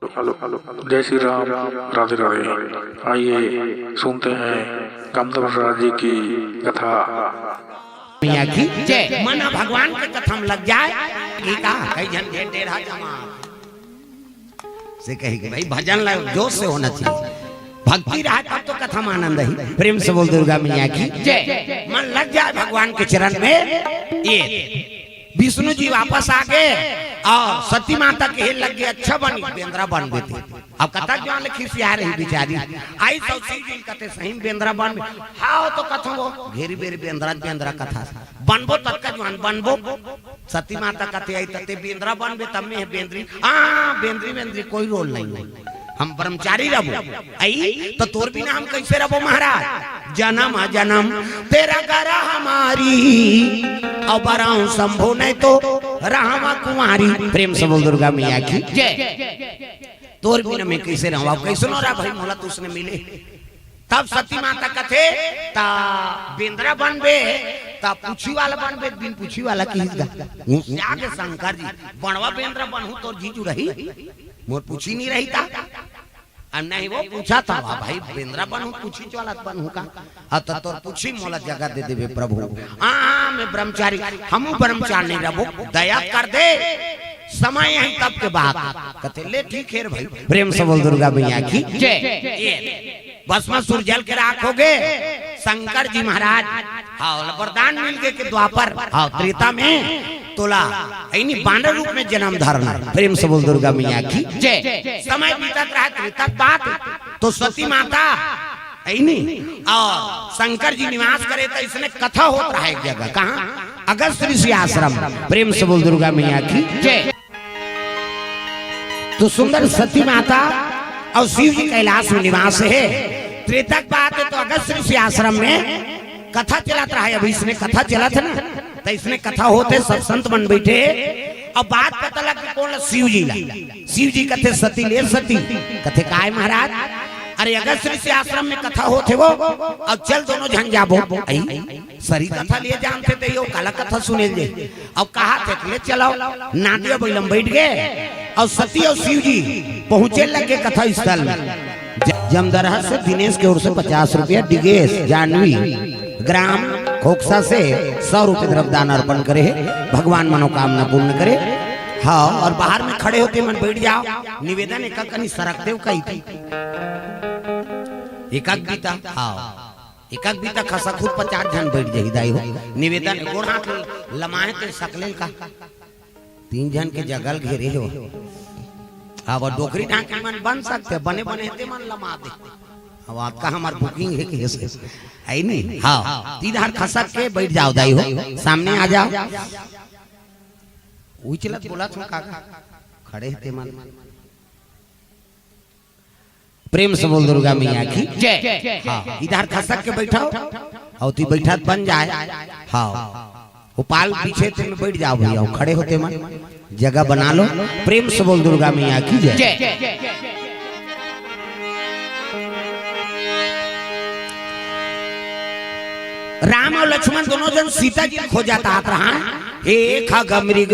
Hello जय श्री राम, राधे राधे। आइए सुनते हैं कामदेव जी की कथा। मियाँ की जय। मना भगवान के कथा में लग जाए गीता कई जन डेढ़ा जमा से कहेगी भाई भजन लग जोश से होना चाहिए, भक्ति रहा तब तो कथा में आनंद ही। प्रेम से बोल दुर्गा मैया की जय। मन लग जाए भगवान के चरण में। ये विष्णु जी वापस आ गए और सती माता के हेल लग गए, अच्छा बनी बेंद्रा बन गए थे। अब कथा जो खिसिया रही बेचारी आई तो कहते सही बेंद्रा बन हाँ तो कथा वो घेरी बेरी बेंद्रा बेंद्रा कथा बनबो तक का जवान बनबो सती माता कथे आई तते बेंद्रा बनबे तब में बेंद्री बेंद्री बेंद्री कोई रोल नहीं, हम ब्रह्मचारी रहो आई तो तोर बिना हम कैसे रहो महाराज। जन्म जन्म तेरा करा हमारी और बराऊं संभो नहीं तो रामा कुमारी। प्रेम से बोल दुर्गा मैया की जय। तोर बिना मैं कैसे रहूं, अब कैसे न रहा भाई मोला तो उसने मिले। तब सती माता कथे ता बेंद्रा बनबे ता पूछी वाला बनबे बिन पूछी वाला की आगे शंकर जी बनवा बेंद्रा बनहू तो जीजू रही मोर पूछी नहीं रही था। अब नहीं वो पूछा था भाई बेंद्रा बनहू पूछी वाला बनहू का तो तोर पूछी मोला जगह दे देवे प्रभु। मैं ब्रह्मचारी हम ब्रह्मचारी नहीं रहो दया कर दे समय यही तब के बाद कहते ले ठीक है भाई। प्रेम से बोल दुर्गा मैया की जय। भस्मासुर जल के राख हो गए शंकर जी महाराज हाँ वरदान मिल गए कि द्वापर हाँ त्रेता में तोला इन्हीं बानर रूप में जन्म धारणा। प्रेम से बोल दुर्गा मैया की जय। समय बीतत रहा त्रेता बात तो सती माता और शंकर जी निवास करे तो इसने कथा होता है एक जगह कहा अगस्त ऋषि आश्रम। प्रेम से बोल दुर्गा मैया की जय। तो सुंदर सती माता और शिव जी कैलाश में निवास है। त्रेता बात है तो अगस्त ऋषि आश्रम में कथा चलाता रहा है। अभी इसने कथा चला था ना तो इसने कथा होते सब संत बन बैठे और बात पता लगा कौन शिव जी ला। शिव जी कथे सती ले सती कथे काय महाराज अरे अगस्त ऋषि आश्रम में कथा होते वो अब चल दोनों झन जाबो सरी कथा लिए जानते थे यो काला कथा सुने जे अब कहा थे ले चलाओ नादिया बैलम बैठ गए और सती और शिव जी पहुंचे लगे कथा स्थल में। जमदरहा से दिनेश की ओर से 50 रुपया डिगेश जानवी ग्राम खोखसा से 100 रुपये द्रव्यदान अर्पण करे भगवान मनोकामना पूर्ण करे। हाँ और बाहर में खड़े होते मन बैठ जाओ निवेदन एक कनी सरक देव कही थी एकाग्रता हाँ एकाग्रता खसा खुद 50 जन बैठ जाही दाई हो निवेदन गोड़ हाथ लमाए के सकले का 3 जन के जगल घेरे हो अब डोकरी ढांके मन बन सकते बने बने ते मन लमा दे। अब आपका हमार बुकिंग है कैसे है नहीं हाँ तीधार खसक के बैठ जाओ दाई हो सामने आ जाओ वही चलत बोला तुम काका खड़े थे मन। प्रेम से बोल दुर्गा मैया की जय। हाँ इधर खसक के बैठाओ और ती बैठा बन जाए हाँ वो पाल पीछे में बैठ जाओ भैया खड़े होते मन जगह बना लो। प्रेम से बोल दुर्गा मैया की जय। राम और लक्ष्मण दोनों जन सीता जी खो जाता रहा हे खगमृग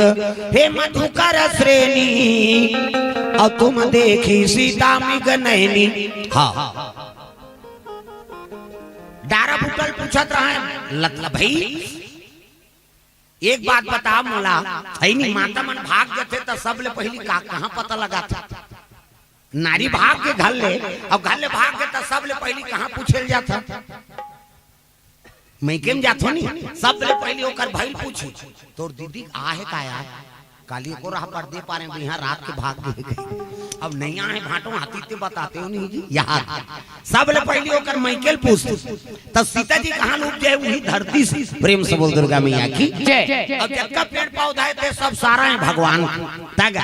हे मधुकर श्रेणी और तुम देखी सीता मृग नैनी। हाँ डारा फुटल पूछत रहा भाई एक बात बता मोला नहीं माता मन भाग जाते तो सबले पहली कहाँ पता लगा था नारी भाग के घर ले अब घर ले भाग गए तो सबले पहली कहाँ पूछल जाता मैं केम जातो नहीं सबले पहली होकर भाई पूछी तोर दीदी आहे का यार काली को रहा पर दे पा रहे यहाँ रात के भाग गए अब नहीं आए भाटो हाथी ते बताते हो नहीं जी यार सबले पहली होकर मैकेल पूछ तब सीता जी कहाँ लुक जाए वही धरती से। प्रेम से बोल दुर्गा मैया की जय। अब जब का पेड़ पौधा थे सब सारा है भगवान तग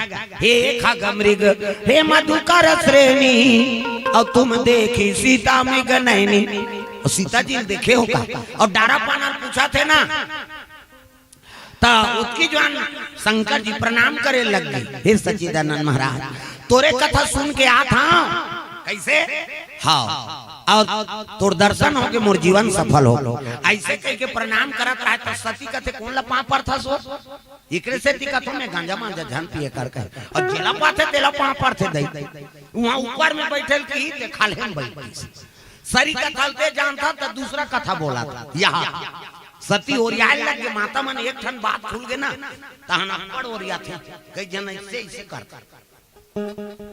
हे खगमृग हे मधुकर श्रेणी और तुम देखी सीता मृग नैनी। और सीता जी देखे होगा और डारा पाना पूछा थे ना तो उसकी जवान शंकर जी प्रणाम करे लग गए हे सच्चिदानंद महाराज तोरे कथा सुन के आ था कैसे हाँ और तोर दर्शन हो के मोर जीवन सफल हो। ऐसे कह के प्रणाम करत रहे तो सती कथे कौन ला पाप पर था सो एकरे से ती कथो में गांजा मांजा झन पिए कर और जेला पाथे तेला पाप पर थे दई वहां ऊपर में बैठल की देखा ले हम बैठ सरी कथा ते जानता तो दूसरा कथा बोला था। यहाँ सती ओरियाल लग के माता मन एक ठन बात खुल गए ना तहन अकड़ ओरिया थे कई जन ऐसे करता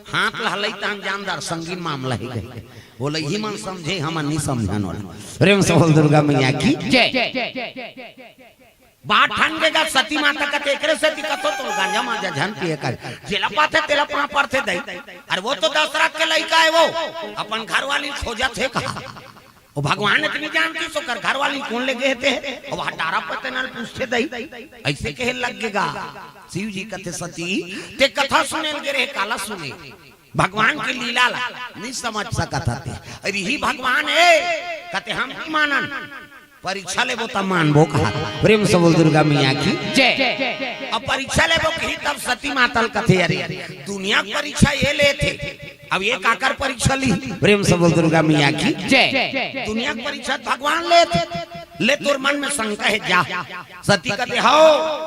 हाथ लहलई तहन जानदार संगीन मामला ही गए बोले ही मन समझे हम नहीं समझन वाला। प्रेम से बोल दुर्गा मैया की जय। बात ठंडेगा सती माता का एकरे से दिक्कतो तो गांजा मांजा झन पिए कर जेला पाथे तेला पा परथे दई अरे वो तो दशरथ के लड़का है वो अपन घर वाली खोजा थे कहा वो भगवान इतनी जानती सो कर घर वाली कौन ले गए थे और हटारा पते नल पूछते दई ऐसे कहे लगेगा शिव जी कथे सती ते कथा सुने गे काला सुने भगवान की लीला नहीं समझ सकता थे अरे ही भगवान है कहते हम की मानन परीक्षा ले वो तब मानबो कहा। प्रेम से बोल दुर्गा मैया की जय। अब परीक्षा ले वो कही तब सती मातल कथे अरे दुनिया की परीक्षा ये ले थे अब ये काकर परीक्षा ली। प्रेम से बोल दुर्गा मैया की जय। दुनिया की परीक्षा भगवान ले थे ले तोर मन में शंका है जा सती कहते हो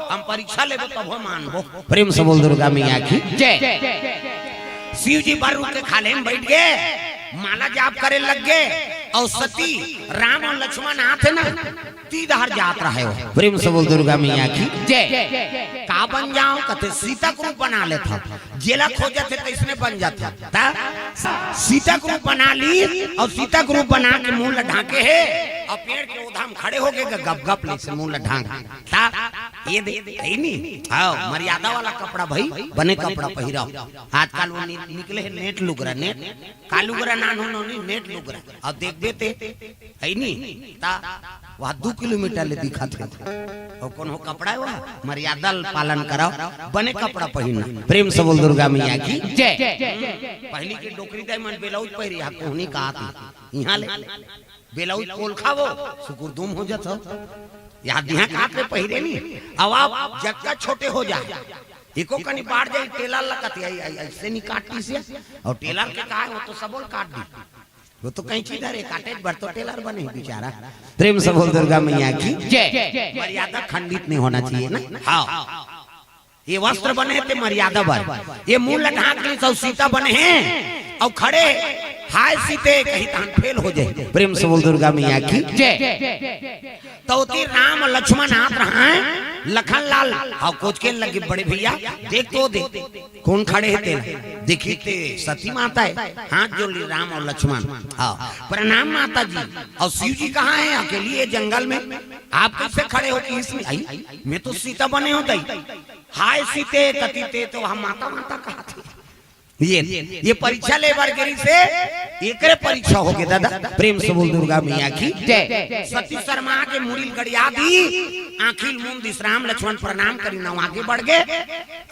हम परीक्षा ले तब मानबो। प्रेम से बोल दुर्गा मैया की जय। शिव जी बारू के खाले में बैठ गए माला जाप करे लग गए और सती राम और लक्ष्मण आते ना तीधार यात्रा है वो। प्रेम से बोल दुर्गा मैया की जय। का बन जाओ कहते सीता को रूप बना लेता जेला खोजा थे तो इसने बन जाता सीता को रूप बना ली और सीता को रूप बना के मुंह ढाके है और पेड़ के उधाम खड़े हो गए गप गप ले से मुंह ढाक ये दे नहीं आओ मर्यादा वाला कपड़ा भाई बने कपड़ा पहिरा आजकल वो निकले है नेट लुगरा नेट कालुगरा नानो नोनी नेट लुगरा अब देख बेते है नहीं ता वहाँ 2 किलोमीटर ले दिखा थे और कौन हो कपड़ा हुआ मर्यादा पालन कराओ बने कपड़ा पहनना। प्रेम से बोल दुर्गा मैया की जय। पहली की डोकरी दे मन बेलाउज पहिरी आप कोहनी कहा यहाँ ले बेलाउज कोल खावो सुकुर दुम हो जाता याद यहाँ कहा पहिरे नहीं अब आप जगह छोटे हो जाए एको कनी बाढ़ जाए टेलर लगती ऐसे नहीं काटती से और टेलर के कहा वो तो सबोल काट दी वो तो कहीं चीज है काटे भर तो टेलर बने बेचारा। प्रेम से बोल दुर्गा मैया की जय। मर्यादा खंडित नहीं होना चाहिए ना। हाँ ये वस्त्र बने थे मर्यादा भर ये मुंह ढाक नहीं सब सीता बने हैं और खड़े हाय सीते कहीं तान फेल हो जाए। प्रेम से बोल दुर्गा मैया की जय। तो राम और लक्ष्मण हाथ रहा है लखन लाल हाँ कोच के लगे बड़े भैया देख तो दे कौन खड़े हैं तेरे देखी ते सती माता है हाथ जोड़ ली राम और लक्ष्मण हाँ प्रणाम माता जी और शिव जी कहाँ है अकेली जंगल में आप कैसे खड़े हो कि इसमें आई मैं तो सीता बने हो गई हाय सीते कतीते तो हम माता माता कहा थे ये परीक्षा ले गिरी से एकरे परीक्षा हो गए दादा। प्रेम से बोल दुर्गा मैया की जय। सती शर्मा के मुड़ी गड़िया दी आखिल मुंह विश्राम लक्ष्मण प्रणाम करी ना आगे बढ़ गए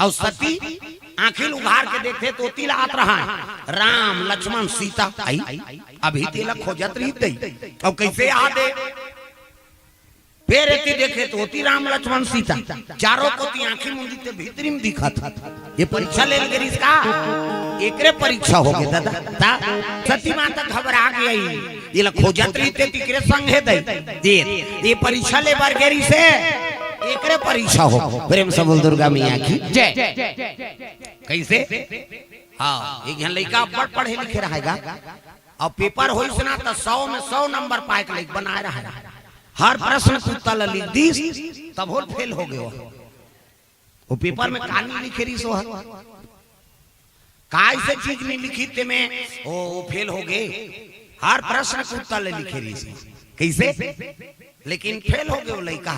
और सती आखिल उघार के देखे तो तिलात रहा है राम लक्ष्मण सीता आई अभी तिलक खोजत रही थी और कैसे आदे फिर देखे तो होती राम लक्ष्मण सीता चारों को आंखें मुंदी ते भीतरी में दिखा था। ये परीक्षा ले गई इसका एकरे परीक्षा हो गई दादा सती माता घबरा गई ये खोजत रही थे तिकरे संग है दे ये परीक्षा ले बार गेरी से एकरे परीक्षा हो। प्रेम से बोल दुर्गा मैया की जय। कैसे हाँ एक लड़का पढ़े लिखे रहेगा और पेपर हो सुना तो 100 में 100 नंबर पाए के लिए बनाए रहा हर प्रश्न को उत्तर लिख दी तब और फेल हो गए वो पेपर में कहानी लिखे रही सो काय से चीज नहीं लिखी ते में वो फेल हो गए हर प्रश्न को उत्तर लिखे रही कैसे लेकिन फेल हो गए वो लड़का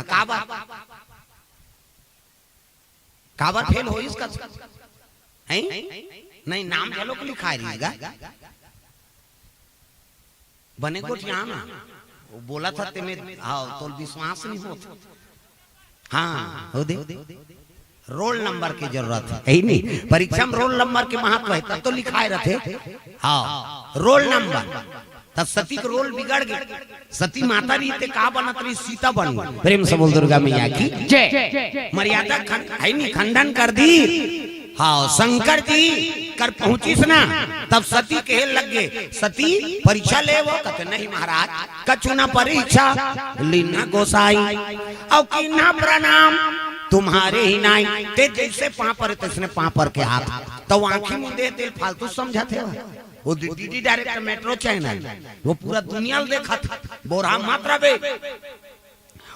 काबर फेल हो इसका नहीं नाम चलो को लिखा रहेगा बने को ना वो बोला था तुम्हें हाँ तो विश्वास नहीं होता हाँ हो दे रोल नंबर की जरूरत है यही नहीं परीक्षा में रोल नंबर के महत्व है तब तो लिखाए रहते हाँ रोल नंबर तब सती का रोल बिगड़ गए सती माता रीते का बनत रही सीता बन प्रेम से बोल दुर्गा मैया की जय। मर्यादा है नहीं खंडन कर दी हाँ शंकर जी कर पहुंचिस ना तब सती कहे लग गए सती परीक्षा ले वो कहते नहीं महाराज कछु ना परीक्षा लीना गोसाई और की ना प्रणाम तुम्हारे ही नाई ते जैसे पापर तैसने पापर के हाथ तो आंखी मुंदे दिल फालतू समझा थे वो डीडी डायरेक्टर मेट्रो चैनल वो पूरा दुनिया देखा था बोरा मात्रा बे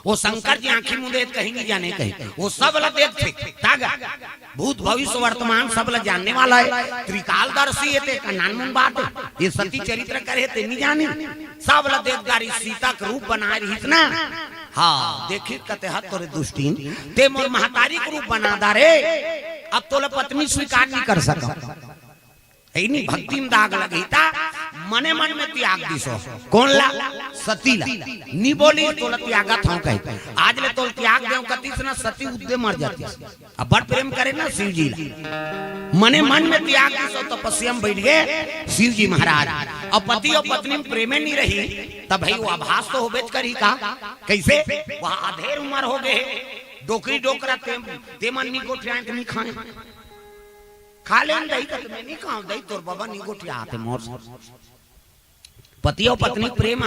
वो शंकर जी आंखी मुंदे कहीं नहीं जाने कहीं वो सब ला देखते तागा भूत भविष्य वर्तमान सब ला जानने वाला है त्रिकालदर्शी है ते कानून बात ये सती चरित्र करे ते नहीं जाने सब ला देखदारी सीता का रूप बना रही ना हाँ देखी कते हाथ तोरे दुष्टीन ते मोर महतारी का रूप बना दारे अब तोला पत्नी स्वीकार नहीं कर सका नहीं भक्ति में दाग लगी था मने मन में त्याग दिसो कौन ला सती ला नी बोली तो त्यागा था कहीं आज ले तो त्याग देव कतीस ना सती उद्दे मर जाती अब बड़ प्रेम करे ना शिव जी ला मने मन में त्याग दिसो तपस्या में बैठ गए शिव जी महाराज और पति और पत्नी में प्रेम नहीं रही तब भाई वो आभास तो होबेच करी का कैसे वह अधेर उम्र हो गए डोकरी डोकरा ते मन नी गोठिया नहीं खाए खा ले दही का मैं नहीं खाऊं दही तोर बाबा नहीं गोठिया आते मोर पति और पत्नी प्रेम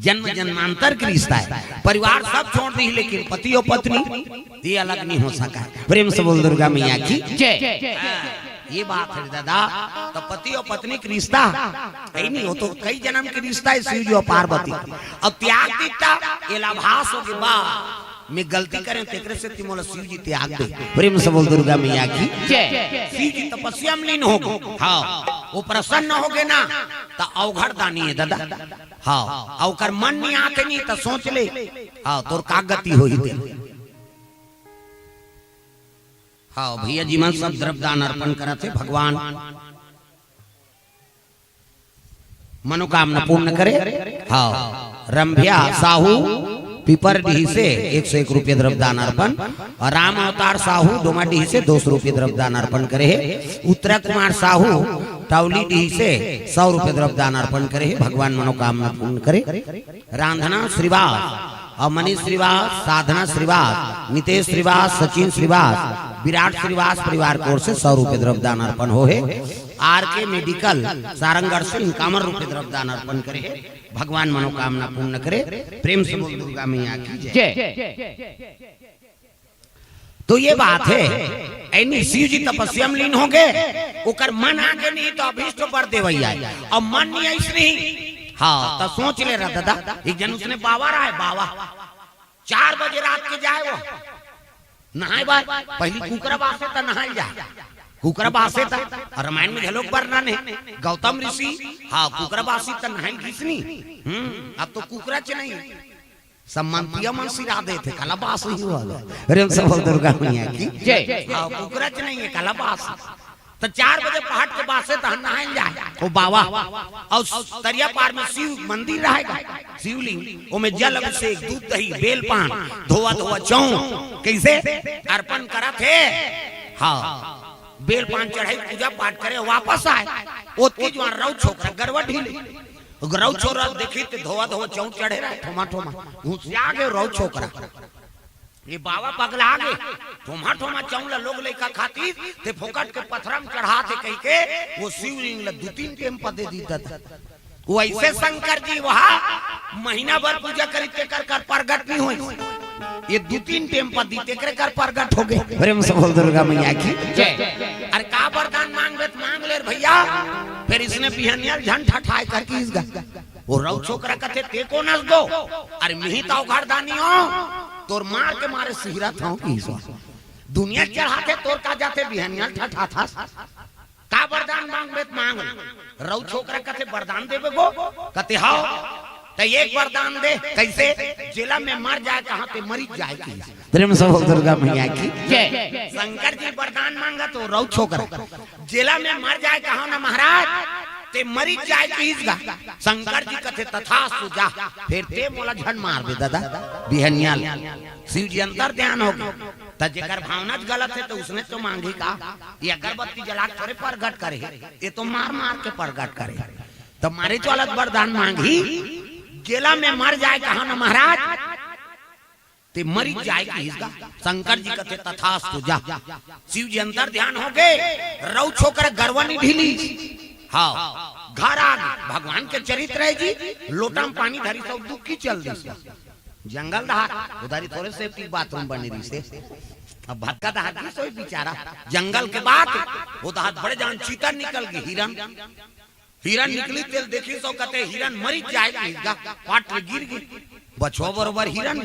जन्म जन्मांतर का रिश्ता है परिवार सब छोड़ दी लेकिन पति और पत्नी ये अलग नहीं हो सका प्रेम से बोल दुर्गा मैया की जय ये बात है दादा तो पति और पत्नी का रिश्ता है नहीं हो तो कई जन्म का रिश्ता है शिव जी और पार्वती अब त्याग दीता ये लाभास हो के बाद मैं गलती करें तेरे से तिमोला शिव जी त्याग दे प्रेम से बोल दुर्गा मैया की जय शिव जी तपस्या में लीन हो हाँ वो प्रसन्न हो गए ना तो अवघड़ दानी है दादा हाँ अवकर मन नहीं आके नहीं तो सोच ले हाँ तोर का गति हो ही हाँ भैया जी मन सब द्रव्यदान अर्पण करते भगवान मनोकामना पूर्ण करे हाँ रंभ्या साहू पीपरडीही से 101 रुपये द्रव्यदान अर्पण और राम अवतार साहू डोमाडीही से 200 रुपये द्रव्यदान अर्पण करे है उत्तरा कुमार साहू टावली डीही से 100 रुपये द्रव्यदान अर्पण करे है भगवान मनोकामना पूर्ण करे रांधना श्रीवास और मनीष श्रीवास साधना श्रीवास नितेश श्रीवास सचिन श्रीवास विराट श्रीवास परिवार की ओर से 100 रुपये द्रव्यदान अर्पण हो है आर के मेडिकल सारंगढ़ से 51 रुपये द्रव्यदान अर्पण करे है भगवान मनोकामना पूर्ण करे प्रेम से बोल दुर्गा मैया की जय तो ये बात है ऐनी शिव जी तपस्या में लीन हो गए ओकर मन आगे नहीं तो अभीष्ट पर देवैया और मन नहीं ऐसे नहीं हाँ तो सोच ले रहा दादा एक जन उसने बाबा रहा है बाबा 4 बजे रात के जाए वो नहाए बार पहली कुकरा बासे तो नहाए जाए कुकरा बासे था रामायण में झलोक वर्णन है गौतम ऋषि हाँ कुकरा बासी तो नहाई घिसनी अब तो कुकरा च नहीं सम्मानतीय मन सिरा दे थे कलाबास ही हुआ अरे सब दुर्गा मैया की जय हाँ कुकरा च नहीं है कलाबास तो 4 बजे पहाड़ के बासे तो नहाए जाए वो बाबा और तरिया पार में शिव मंदिर रहेगा शिवलिंग में जल अभिषेक दूध दही बेल पान धोआ धोआ चौ कैसे अर्पण करा थे हाँ बेल पान चढ़ाई पूजा पाठ करे वापस आए ओती जो रौ छोकरा गरवा ढीले रौ छोरा देखी तो धोआ धोआ चौ चढ़े रहे ठोमा ठोमा घुसिया गए रौ छोकरा ये बाबा पगला गए ठोमा ठोमा चौला लोग लेका खाती ते फोकट के पत्थरम चढ़ा थे कह के वो शिवलिंग ला 2-3 टेम्पा दे दीता था वो ऐसे शंकर जी वहाँ महीना भर पूजा करी ते कर प्रगट नहीं हुई ये 2-3 टेम्पा दीते कर प्रगट हो गए प्रेम से बोल दुर्गा मैया की जय अरे का वरदान मांग ले भैया फिर इसने बिहनियल झन ठठाए करके इसगा वो रौ छोकरा कथे ते को नस दो अरे मिही ताऊ घरदानी हो तोर मार के मारे सिहरा था की दुनिया चढ़ाते तोर का जाते बिहनियल ठठा था का वरदान मांग रौ छोकरा कथे वरदान देबे गो कथे हां तो एक वरदान दे कैसे जिला में मर जाए कहां पे मरी जाए की प्रेम से बोल दुर्गा मैया की जय शंकर जी वरदान मांगा तो रौ छोकरा जिला में मर जाए कहां ना महाराज ते मरी जाए किसगा शंकर जी कथे तथास्तु जा फिर ते मोला झन मार दे दादा बिहनियाल शिव जी अंतर ध्यान हो गया त जेकर भावना गलत है तो उसने तो मांगी का ये अगरबत्ती जला थोड़े प्रगट करे ये तो मार मार के प्रगट करे तो मारे तो अलग वरदान मांगी जेला में मर जाए कहा ना महाराज ते मरी जाए की हिस्सा शंकर जी कहते तथास्तु जा। शिव जी अंतर ध्यान हो गए रऊ छोकर गरवनी ढीली। हाँ घर आ भगवान के चरित्र है जी लोटा में पानी धरी सब दुखी चल दी जंगल दहाड़ उधारी थोड़े सेफ्टी बाथरूम बने रही से अब भटका दहाड़ सोई बेचारा जंगल के बाद वो दहाड़ बड़े जान चीता निकल गई हिरन हिरन निकली तेल देखी सो कहते हिरन मरी जाए पाट में गिर गई बछुआ बरोबर हिरन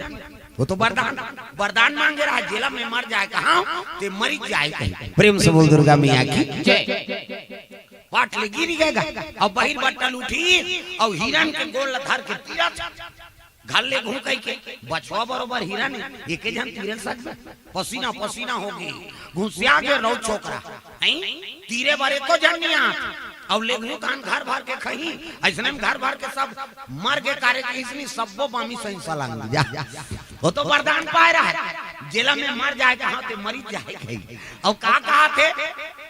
वो तो वरदान मांगे रहा जेला में मर जाए कहा ते मरी जाए प्रेम से बोल दुर्गा मैया की जय। पाट ले गिर गएगा और बहिर बट्टल उठी और हिरन के गोल धर के तीरा घाले घूम के बछुआ बरोबर हिरन एक जन तीरे सकता पसीना पसीना होगी घुसिया के रौ छोकरा तीरे बारे को जनिया और लेगू कान घर भर के खही ऐसने में घर भर के सब मर के कार्य के इसलिए सबो बामी सही सलाम जा वो तो वरदान पाए रहा है जेला में मर जाए कहां ते मरी जाए और का कहा थे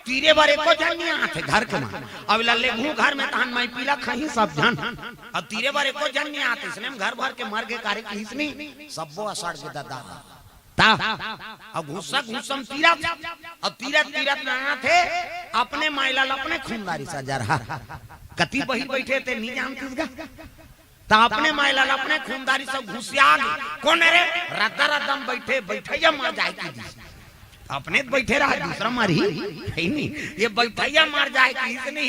तीरे बारे को जनिया थे घर के मां अब लेगू घर में तहन मैं पीला खही सब जन अब तीरे बारे को जनिया थे इसने घर भर के मर के कार्य के इसलिए सबो असाड़ के दादा ता अब घुसा घुसम तीरथ अब तीरथ तीरथ ना थे अपने माइलाल अपने खूनदारी सजा रहा कति बही बैठे थे नहीं जानती का ता अपने माइलाल अपने खूनदारी सब घुसिया कौन रे रद्दा रद्दम बैठे बैठे या मर जाए की अपने बैठे रहा दूसरा मारी है नहीं ये बैठैया मर जाए की इतनी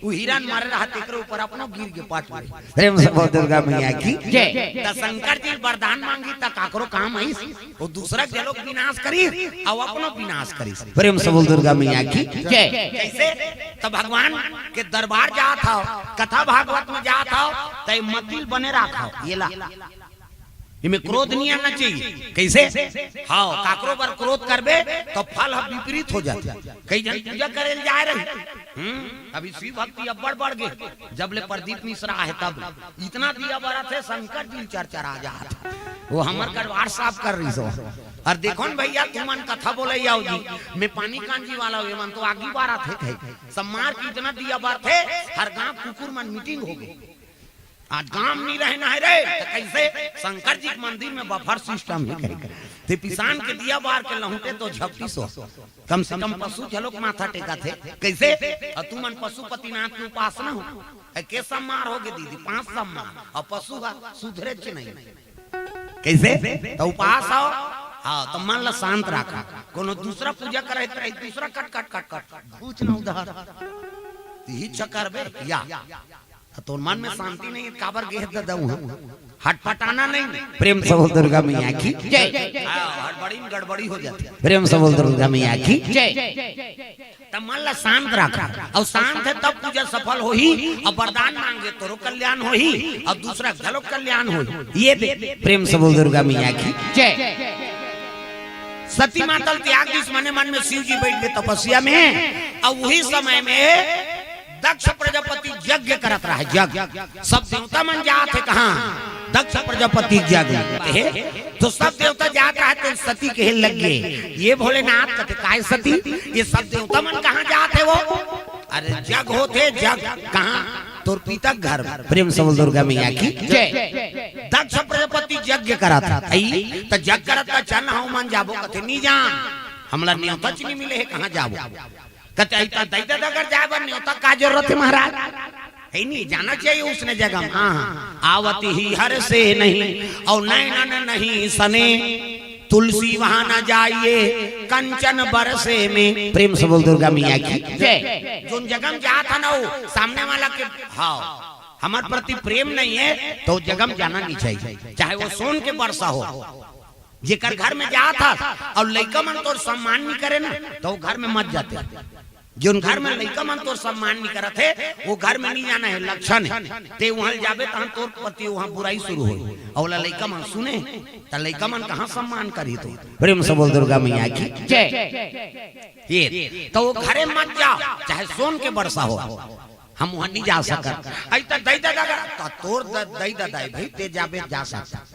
वो हिरन मारे रहा तेरे ऊपर अपनो गिर के पाट में प्रेम से बोल दुर्गा मैया की जय। त शंकर जी वरदान मांगी त काकरो काम आई वो दूसरा के लोग विनाश करी और अपनो विनाश करी प्रेम से बोल दुर्गा मैया की जय। कैसे तो भगवान के दरबार जा था कथा भागवत में जा था तय मतिल बने रखा ये ला इमे क्रोध नहीं आना चाहिए कैसे हाँ काकरो पर क्रोध करबे तो फल विपरीत हो जाता कई जन पूजा करे जा रहे अभी शिव भक्ति अब बढ़ गए जब ले प्रदीप मिश्रा है तब इतना दिया बड़ा थे शंकर जी चर्चा आ जा वो हमार गड़वाड़ साफ कर रही सो और देखो भैया तुमन कथा बोले आओ जी मैं पानी कांजी वाला हुए मन तो आगे बारा थे सम्मार की इतना दिया बार थे हर गांव कुकुर मन मीटिंग हो गई आज गांव नहीं रहना है रे तो कैसे शंकर जी के मंदिर में बफर सिस्टम है ते पिसान के दिया बार के लहुटे तो झपटी सो कम से कम पशु झलोक माथा टेका थे कैसे और तुमन पशुपतिनाथ की उपासना हो के सम्मार होगे दीदी 5 सम्मार और पशु सुधरे च नहीं कैसे तो उपास आओ हाँ तो मन ला शांत रखा कोनो दूसरा पूजा करे तो दूसरा कट कट कट कट पूछ ना उधर ही चक्कर बे या तो मन में शांति नहीं काबर गेह दऊ हटपटाना नहीं प्रेम से बोल दुर्गा मैया की जय। हड़बड़ी में गड़बड़ी हो जाती है प्रेम से बोल दुर्गा मैया की जय। तब मन ला शांत रखा और शांत है तब पूजा सफल हो ही और वरदान मांगे तो कल्याण हो ही और दूसरा घलो कल्याण हो ये प्रेम से बोल दुर्गा मैया की जय। सती माता त्याग जिस मन में शिव जी बैठ गए तपस्या में और वही समय में दक्ष प्रजापति यज्ञ करत रहा यज्ञ सब देवता मन जात है कहाँ दक्ष प्रजापति यज्ञ तो सब देवता जात रहा तो सती के लग गए ये भोलेनाथ कहते काय सती ये सब देवता मन कहाँ जात है वो अरे जग होते जग कहाँ तोर पिता घर प्रेम से बोल दुर्गा मैया की जय। दक्ष प्रजापति यज्ञ करा था तो यज्ञ करत का चल हम मन जाबो कहते नहीं जा हमला न्योता नहीं मिले है कहाँ जाबो कहते ऐसा दैदा अगर जाए न्योता का जरूरत है महाराज है नहीं जाना चाहिए उसने जगह हाँ आवती ही हर से नहीं और नैनन नहीं सने तुलसी वहां न जाइए कंचन बरसे में प्रेम से बोल दुर्गा मैया की जय। जो जगह में जा था ना वो सामने वाला के हाँ हमारे प्रति प्रेम नहीं है तो जगह में जाना नहीं चाहिए चाहे वो सोन के वर्षा हो जेकर घर में जा था और लड़का मन तो सम्मान नहीं करे ना तो घर में मत जाते जो घर में लड़का मन तो सम्मान नहीं करते वो घर में नहीं जाना है लक्षण है ते वहां जाबे तो तोर पति वहां बुराई शुरू हो और लड़का मन सुने तो लड़का मन कहां सम्मान करी तो प्रेम से बोल दुर्गा मैया की जय। ये तो वो घरे मत जाओ चाहे सोन के वर्षा हो हम वहां नहीं जा सकत ऐसा दई दादा तोर दई दादा भाई ते जाबे जा सकता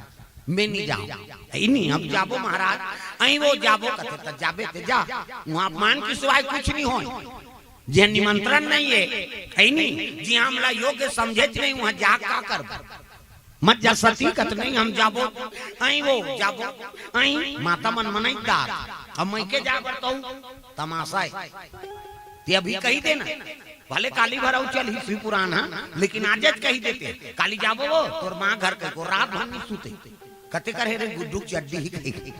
मैं नहीं जाऊं नहीं अब जाबो महाराज अई वो जाबो कहते तो जाबे ते जा वहां अपमान की सिवाय कुछ नहीं हो जे निमंत्रण नहीं है नहीं जी हमला योग्य समझे नहीं वहां जा का कर मत जा सती कत नहीं हम जाबो आई वो जाबो आई माता मन मनई दार अब मैं के जा बरतऊ तमाशा है ते अभी कही देना भले काली भराऊ चल हिस्ट्री पुराना लेकिन आज कही देते काली जाबो वो तोर मां घर के को रात भर नहीं सूते कते करे रे गुड्डू चड्डी ही कही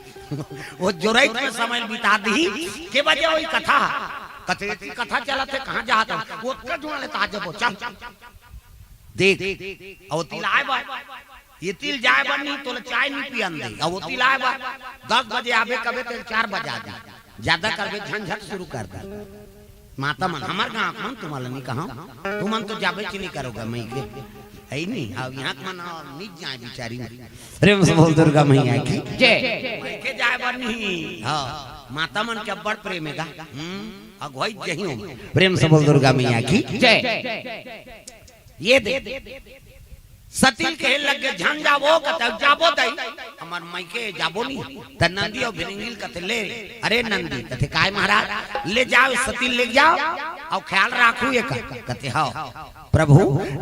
वो जोराई में समय बिता दी के बजे वही कथा कते कथा चला थे कहां जाता वो का ढूंढ ले ताजब चल देख और तिलाए बा ये तिल जाए बा नहीं तो चाय नहीं पियन दे और वो तिलाए बा 10 बजे आवे कबे तो 4 बजे आ जा ज्यादा करबे झंझट शुरू कर दे माता मन हमार गांव मन तुम्हारा नहीं कहा तुम मन तो जाबे नहीं करोगे मैं के है नहीं अब यहां मन निज जाए बेचारी प्रेम से बोल दुर्गा मैया की जय मैं के जाए बा नहीं हां माता मन के बड़ प्रेम है का अगुवाई जही हो प्रेम से बोल दुर्गा मैया की जय ये दे सतील के लगे झन जाबो कत जाबो दई हमर मई के जाबो नहीं त नंदी और भिरिंगिल कते ले अरे नंदी कते काय महाराज ले जाओ सतील ले जाओ और ख्याल राखू ये कते हां प्रभु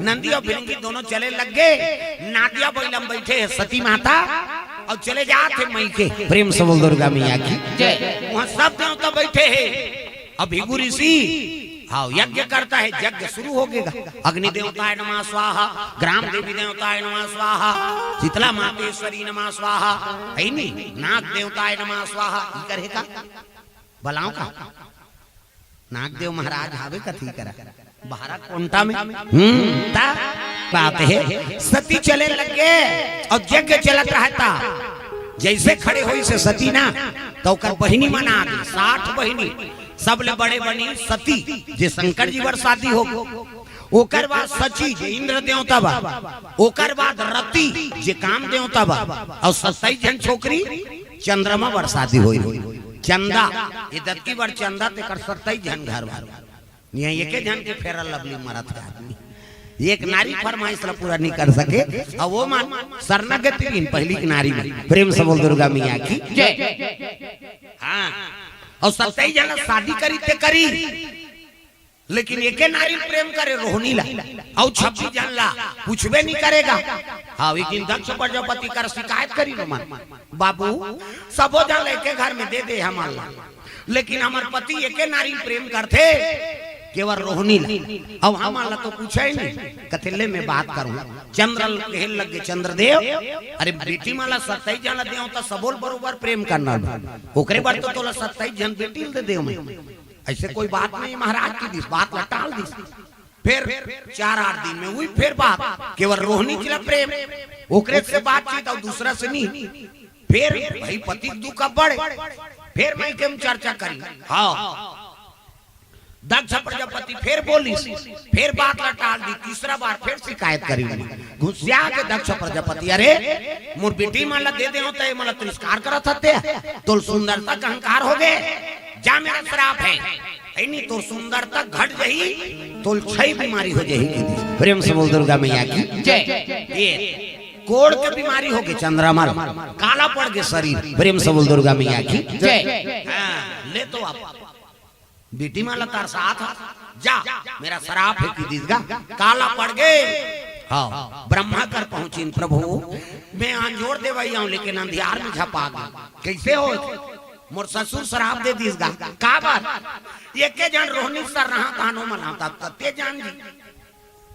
नंदी और भिरिंगी दोनों चले लगे नादिया बैलम बैठे है सती माता और चले जाते मई के प्रेम से बोल दुर्गा मैया की जय वहां सब देवता बैठे हैं अब भिगु ऋषि हाँ यज्ञ करता है यज्ञ शुरू हो गएगा अग्नि देवताय नमः स्वाहा ग्राम देवी देवताय नमः स्वाहा शीतला मातेश्वरी नमः स्वाहा है नहीं नाग देवताय नमः स्वाहा ई करेगा बलाओ का नाग देव महाराज हावे कथी करा भारत कोंटा में ता बात है सती चले लगे और यज्ञ चलत रहता जैसे खड़े हुई से सती ना तो कर बहिनी मना 60 बहिनी सबले बड़े बनी सती जे शंकर जी वर शादी हो ओकर बाद सची जे इंद्र देवता बा ओकर बाद रति जे काम देवता बा और 27 जन छोकरी चंद्रमा वर शादी होई चंदा ये दत्ती वर चंदा ते कर 27 जन घर वार यहां एके जन के फेरा लवली मरत आदमी एक नारी फरमाइश ला पूरा नहीं कर सके और वो मान शरणागति पहली की नारी में प्रेम से बोल दुर्गा मैया की जय हां और 27 जन शादी करी ते करी लेकिन एके नारी प्रेम करे रोहनी ला और 26 जन ला पूछबे नहीं करेगा हाँ लेकिन दक्ष प्रजापति कर शिकायत करी रोमान बाबू सबो जन एके घर में दे दे हमारा लेकिन हमार पति एके नारी प्रेम करते केवल रोहनी ला अब हमारा तो पूछा ही नहीं कथिले में बात करूं चंद्र कहल लगे चंद्रदेव अरे बेटी माला 27 जन देव तो सबोल बरोबर प्रेम करना ओकरे बार तो तोला 27 जन बेटी दे देव में ऐसे कोई बात नहीं महाराज की दिस बात ला टाल दिस फिर 4-8 दिन में हुई फिर बात केवल रोहनी जिला प्रेम ओकरे से बातचीत और दूसरा से नहीं फिर भाई पति दुख बढ़े फिर मैं केम चर्चा करी हाँ दक्ष प्रजापति फिर बोली फिर बात टाल दी तीसरा बार फिर शिकायत करी घुसिया के दक्ष प्रजापति अरे मोर बेटी मान ला दे दे होता है मला तिरस्कार करत हते तो सुंदरता का अहंकार हो गए जा मेरा श्राप है नहीं तो सुंदरता घट गई तो 6 बीमारी हो जाएगी प्रेम से बोल दुर्गा मैया की जय ये कोड़ के बीमारी हो गई चंद्रमा काला पड़ गए शरीर प्रेम से बोल दुर्गा मैया की जय ले तो आप बेटी माला तार साथ जा मेरा शराप है कि दिसगा काला पड़ गए हाँ ब्रह्मा कर पहुंची प्रभु मैं अंजोर दे वही आऊं लेकिन अंधियार में झपा गई कैसे हो मोर ससुर शराप दे दिसगा का बात ये के जन रोहनी सर रहा कानो मनाता तते जान जी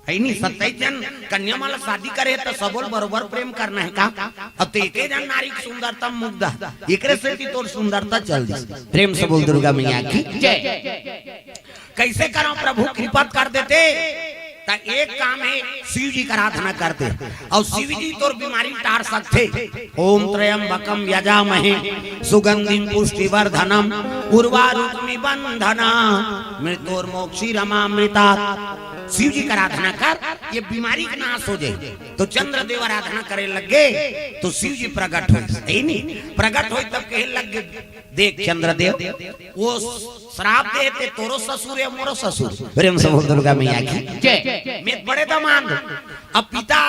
है नहीं 27 जन कन्या माला शादी करे तो सबोल बरोबर प्रेम करना है का अब तो एक जन नारी सुंदरता मुग्धा एकरे से की तोर सुंदरता चल दी प्रेम से बोल दुर्गा मैया की जय कैसे करो प्रभु कृपा कर देते ता एक काम है शिव जी का आराधना करते और शिव जी तोर बीमारी टार सकते ओम त्र्यंबकम यजामहे सुगंधिम पुष्टिवर्धनम उर्वारुकमिव बंधना मृत्योर्मोक्षीरमामृता शिव जी का आराधना कर ये बीमारी का नाश हो जाए तो चंद्र देव आराधना करे लगे तो शिव जी प्रकट हो नहीं प्रकट हो तब कहे लगे देख चंद्र देव वो श्राप देते तोरो ससुर है मोरो ससुर प्रेम से बोल दुर्गा मैया की जय मैं बड़े दमांड अब पिता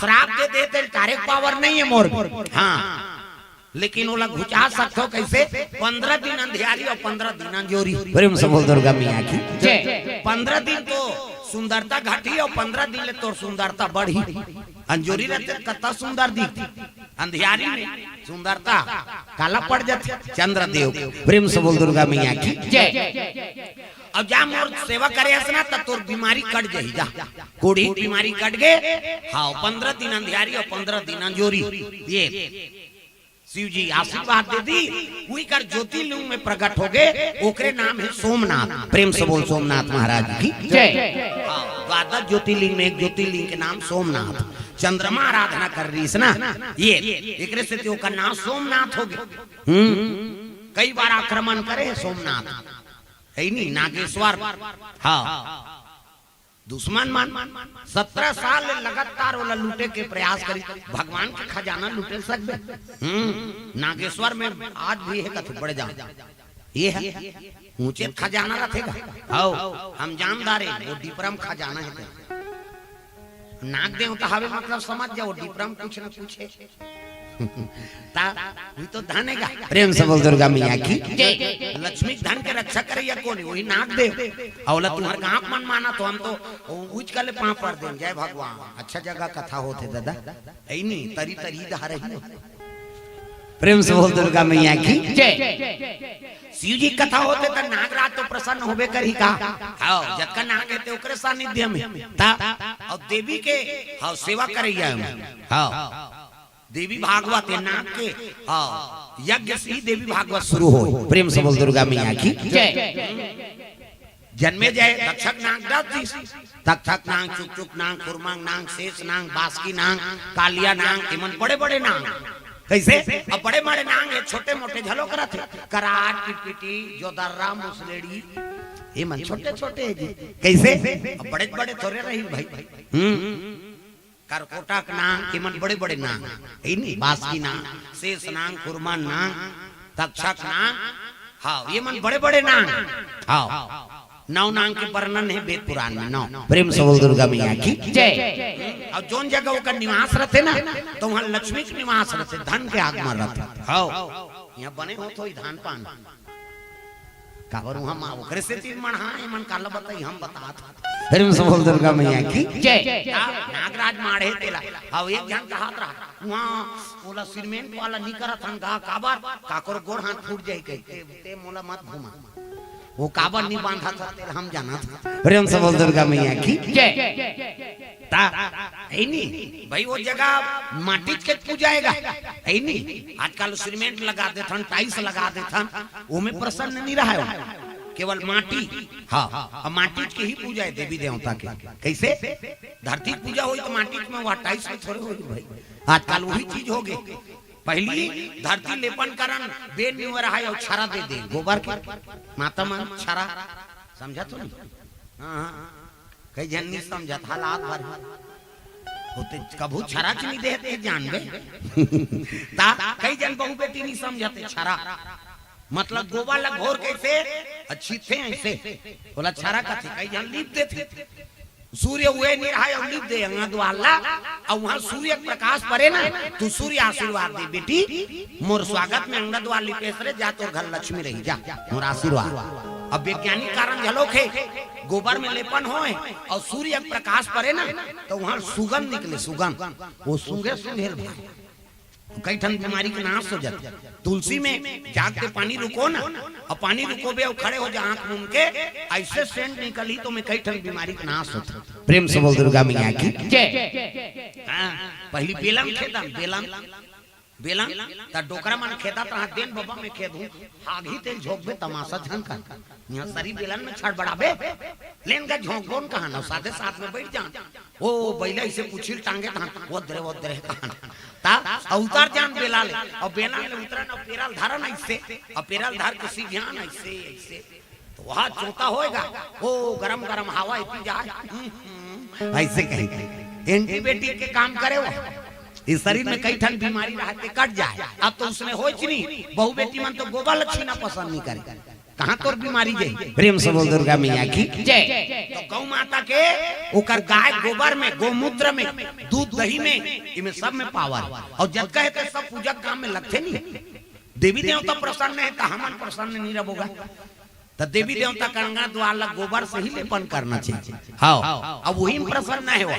श्राप दे देते तारे पावर नहीं है मोर हाँ लेकिन वो लोग घुचा सकते हो कैसे 15 दिन अंधियारी और 15 दिन अंजोरी प्रेम से बोल दुर्गा मैया की जय 15 दिन तो सुंदरता घटी और 15 दिन ले तो सुंदरता बढ़ी अंजोरी रहते कत्ता सुंदर दिखती, अंधियारी में सुंदरता काला पड़ जाती। चंद्रदेव प्रेम से बोल दुर्गा मैया की जय। अब जा मोर सेवा करे असना त तोर बीमारी कट जाई जा, कोड़ी बीमारी कट गए। हाँ 15 दिन अंधियारी और 15 दिन अंजोरी। ये शिव जी आशीर्वाद दे दी, वही कर ज्योतिर्लिंग में प्रकट हो गए, ओकरे नाम है सोमनाथ। प्रेम से बोल सोमनाथ महाराज की जय। हाँ 12 ज्योतिर्लिंग में एक ज्योतिर्लिंग के नाम सोमनाथ। चंद्रमा आराधना कर रही है ना, ये एकरे से तो का नाम सोमनाथ हो गया। कई बार आक्रमण करे सोमनाथ है नहीं, नागेश्वर। हाँ दुश्मन मान 17 साल लगातार वाला लूटे के प्रयास करी, भगवान के खजाना लूटे सकते। नागेश्वर में आज भी है कथी बढ़ जा, ये है ऊंचे खजाना रखेगा। आओ हम जानदार है वो डिपरम खजाना है। नाग देवता हवे मतलब समझ जाओ, डिपरम कुछ न कुछ है तो धनेगा। प्रेम से बोल दुर्गा मैया की जय। लक्ष्मी धन के रक्षा करे या कौन, वही नाग देव। औला तुम्हार गांव मन माना तो हम तो उच कले पांव पर दें। जय भगवान, अच्छा जगह कथा होते दादा ऐ नहीं तरी तरी धारे। प्रेम से बोल दुर्गा मैया की जय। शिव जी कथा होते त नागराज तो प्रसन्न होबे करी का। हां जतका नाग है ओकरे सानिध्य में ता और देवी के हां सेवा करैया। हां देवी भागवत है नाग के यज्ञ से ही देवी भागवत शुरू हो। प्रेम से बोल दुर्गा मैया की जय। जन्मे जय तक्षक नाग 10 तक्षक नाग, चुक नाग, कुरमांग नाग, शेष नाग, बासकी नाग, कालिया नाग, एमन बड़े बड़े नाग। कैसे अब बड़े बड़े नाग है, छोटे मोटे झलो करत है। कराट टिटपिटी जोदर्रा मुसलेड़ी एमन छोटे छोटे है जी। कैसे अब बड़े बड़े थोड़े रही भाई। करकोटक नाग एमन बड़े बड़े नाग है नहीं, बासकी नाग, शेष नाग, कुरमान नाग, तक्षक नाग। हाँ ये मन बड़े बड़े नाग। हाँ 9 नाग के वर्णन है वेद पुराण में 9। प्रेम से बोल दुर्गा मैया की जय। और जोन जगह वो का निवास रहते ना तो वहाँ लक्ष्मी के निवास रहते, धन के आगमन रहते। हाँ यहाँ बने हो तो धान पान काबर वहाँ माँ ओकरे से तीन मन। हाँ मन काला बताई हम बता। प्रेम से बोल दुर्गा मैया की जय। नागराज मारे तेला अब एक जन कहा रहा वहाँ बोला सीमेंट वाला नहीं करत हन का काबर काकर गोड़ हाथ फूट जाए कहे ते मोला मत घुमा, वो काबर नहीं बांधा था तेरा हम जाना था। प्रेम से बोल दुर्गा मैया की जय। ता है नहीं भाई वो जगह माटी के पूजाएगा है नहीं। आजकल सीमेंट लगा देथन, टाइल्स लगा देथन, वो में प्रसन्न नहीं रहा है, केवल माटी। हाँ माटी की ही पूजा है देवी देवता के। कैसे धरती पूजा हुई तो माटी में वह टाइल्स में थोड़े होगी भाई। आजकल वही चीज हो गई। पहली धरती लेपन करन बेन नहीं हो रहा है और छारा दे दे गोबर के माता मन छारा समझा तो नहीं। हाँ कई जन नहीं समझा हालात भर होते कभू छारा की नहीं देते जानबे ता कई जन बहु बेटी नहीं समझाते छारा मतलब गोबर लग घोर कैसे अच्छी थे ऐसे बोला छारा का थे। कई जन लीपते थे सूर्य हुए नहीं रहा और लिप दे द्वाला और वहाँ सूर्य प्रकाश पड़े ना तू सूर्य आशीर्वाद दे बेटी मोर स्वागत में अंगद वाल लिपेसरे जा तो घर लक्ष्मी रही जा मोर आशीर्वाद। अब वैज्ञानिक कारण झलोक है गोबर में लेपन हो और सूर्य प्रकाश पड़े ना तो वहाँ सुगंध निकले, सुगंध वो सूंघे सूंघे कई ठन बीमारी के नाश हो जाते। तुलसी में जाग के पानी रुको ना और पानी रुको बे और खड़े हो जा आंख मूंद के ऐसे सेंट निकली तो मैं कई ठन बीमारी के नाश होते। प्रेम से बोल दुर्गा मैया की जय। पहली बेलन खेदन बेलन ता डोकरा मन खेदा ता देन बाबा में खेदू आगी तेल झोंकबे तमाशा झनका यहां सरी बेलन में छड़ बढ़ाबे लेन का झोंकोन कहां ना साथे साथ में बैठ जान ओ बैला इसे पुछिल टांगे ता वो दरे कहां ता अवतार जान बेला ले और बेला ले उतरा ना पेराल धारन ऐसे और पेराल धार के सीधियान ऐसे तो वहां चोता होएगा ओ गरम गरम हवा इतनी जाए ऐसे कहीं एंटीबायोटिक के काम करे वो इस शरीर में कई ठन बीमारी रहते कट जाए। अब तो उसमें हो नहीं बहु बेटी मन तो गोबर लक्ष्मी ना पसंद नहीं करे कहां तोर बीमारी जाए। प्रेम से बोल दुर्गा मैया की जय। तो गौ माता के ओकर गाय गोबर में गोमूत्र में दूध दही में इनमें सब में पावर और जब कहे तो सब पूजा काम में लगते नहीं। देवी देवता प्रसन्न है तो हम प्रसन्न नहीं रहोगा तो देवी देवता कंगा द्वारा गोबर से ही लेपन करना चाहिए। हाँ अब वही प्रसन्न है वो